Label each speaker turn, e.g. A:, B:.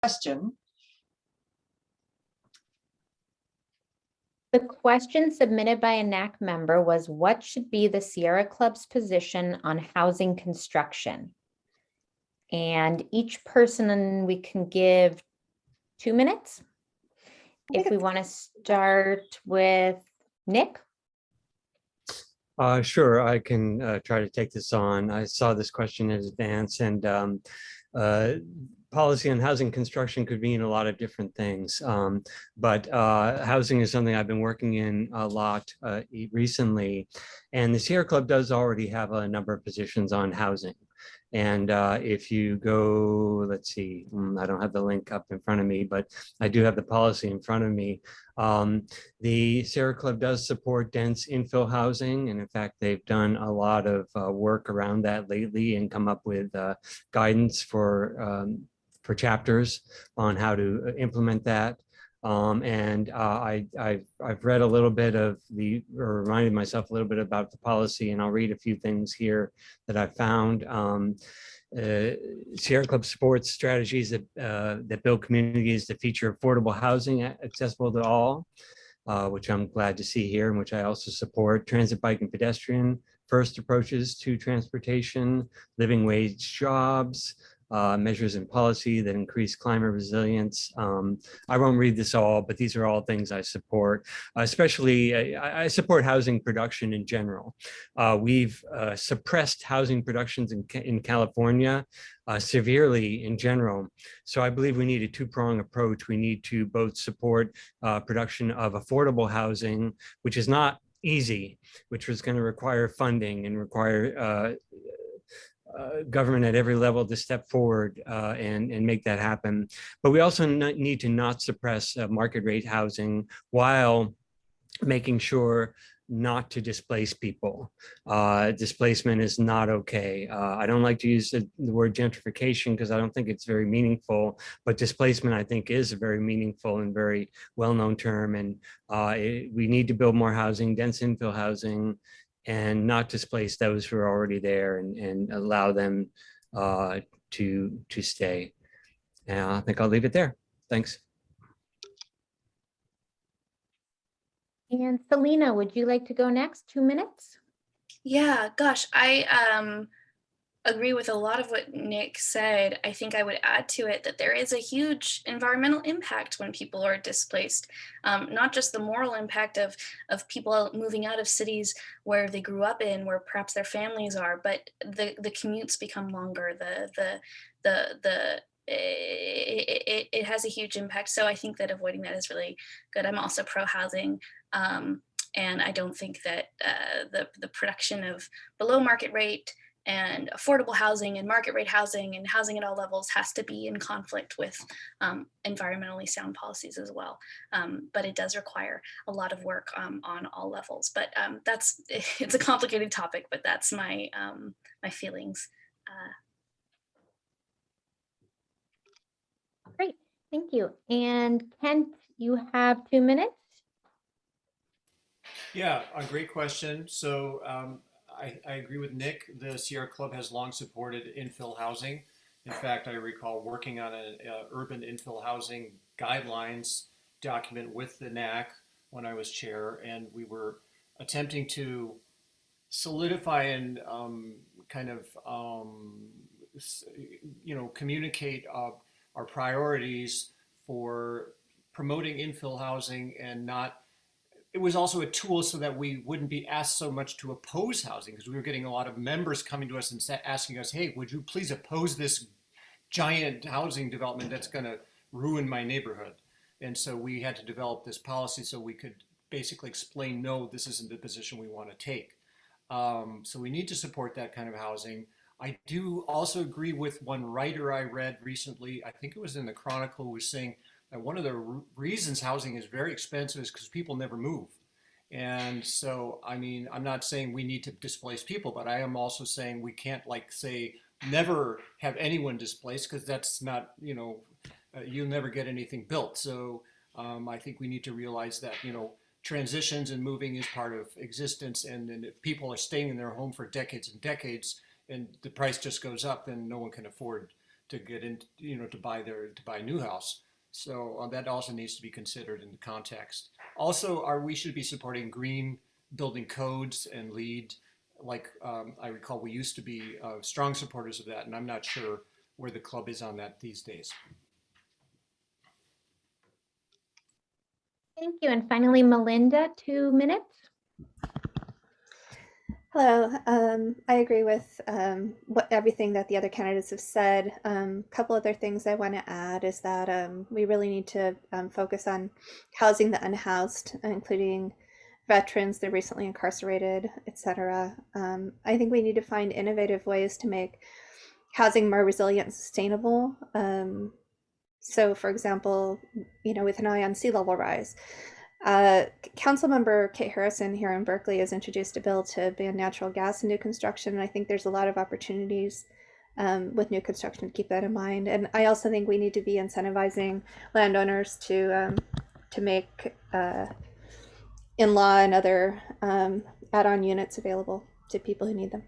A: question.
B: The question submitted by a NAC member was, what should be the Sierra Club's position on housing construction? And each person, we can give 2 minutes. If we want to start with Nick.
C: Sure, I can try to take this on. I saw this question in advance, and policy on housing construction could mean a lot of different things. But housing is something I've been working in a lot recently. And the Sierra Club does already have a number of positions on housing. And if you go, let's see, I don't have the link up in front of me, but I do have the policy in front of me. The Sierra Club does support dense infill housing. And in fact, they've done a lot of work around that lately and come up with guidance for chapters on how to implement that. I've read a little bit of or reminded myself a little bit about the policy, and I'll read a few things here that I found. Sierra Club supports strategies that build communities that feature affordable housing accessible to all, which I'm glad to see here, and which I also support. Transit, bike, and pedestrian first approaches to transportation, living wage jobs, measures in policy that increase climate resilience. I won't read this all, but these are all things I support. Especially, I support housing production in general. We've suppressed housing productions in California severely in general. So I believe we need a two-pronged approach. We need to both support production of affordable housing, which is not easy, which was going to require funding and require government at every level to step forward and make that happen. But we also need to not suppress market rate housing while making sure not to displace people. Displacement is not okay. I don't like to use the word gentrification because I don't think it's very meaningful, but displacement I think is a very meaningful and very well-known term. And we need to build more housing, dense infill housing, and not displace those who are already there and allow them to stay. And I think I'll leave it there. Thanks.
B: And Selena, would you like to go next? 2 minutes?
D: Yeah, gosh, I agree with a lot of what Nick said. I think I would add to it that there is a huge environmental impact when people are displaced, not just the moral impact of people moving out of cities where they grew up in, where perhaps their families are, but the commutes become longer. It has a huge impact. So I think that avoiding that is really good. I'm also pro housing. And I don't think that the production of below market rate and affordable housing and market rate housing and housing at all levels has to be in conflict with environmentally sound policies as well. But it does require a lot of work on all levels. But it's a complicated topic, but that's my my feelings.
B: Great, thank you. And Kent, you have 2 minutes.
E: Yeah, a great question. So I agree with Nick. The Sierra Club has long supported infill housing. In fact, I recall working on an urban infill housing guidelines document with the NAC when I was chair, and we were attempting to solidify and communicate our priorities for promoting infill housing and not. It was also a tool so that we wouldn't be asked so much to oppose housing, because we were getting a lot of members coming to us and asking us, hey, would you please oppose this giant housing development that's going to ruin my neighborhood? And so we had to develop this policy so we could basically explain, no, this isn't the position we want to take. So we need to support that kind of housing. I do also agree with one writer I read recently, I think it was in the Chronicle, who was saying that one of the reasons housing is very expensive is because people never move. And so, I mean, I'm not saying we need to displace people, but I am also saying we can't, like, say, never have anyone displaced, because that's not, you'll never get anything built. So I think we need to realize that, transitions and moving is part of existence. And then if people are staying in their home for decades and decades and the price just goes up, then no one can afford to get in, to buy a new house. So that also needs to be considered in the context. Also, we should be supporting green building codes and LEED. Like I recall, we used to be strong supporters of that, and I'm not sure where the club is on that these days.
B: Thank you. And finally, Melinda, 2 minutes.
A: Hello. I agree with everything that the other candidates have said. Couple other things I want to add is that we really need to focus on housing the unhoused, including veterans, the recently incarcerated, etc. I think we need to find innovative ways to make housing more resilient and sustainable. So, for example, with an eye on sea level rise. Councilmember Kate Harrison here in Berkeley has introduced a bill to ban natural gas in new construction, and I think there's a lot of opportunities with new construction to keep that in mind. And I also think we need to be incentivizing landowners to make in-law and other add-on units available to people who need them.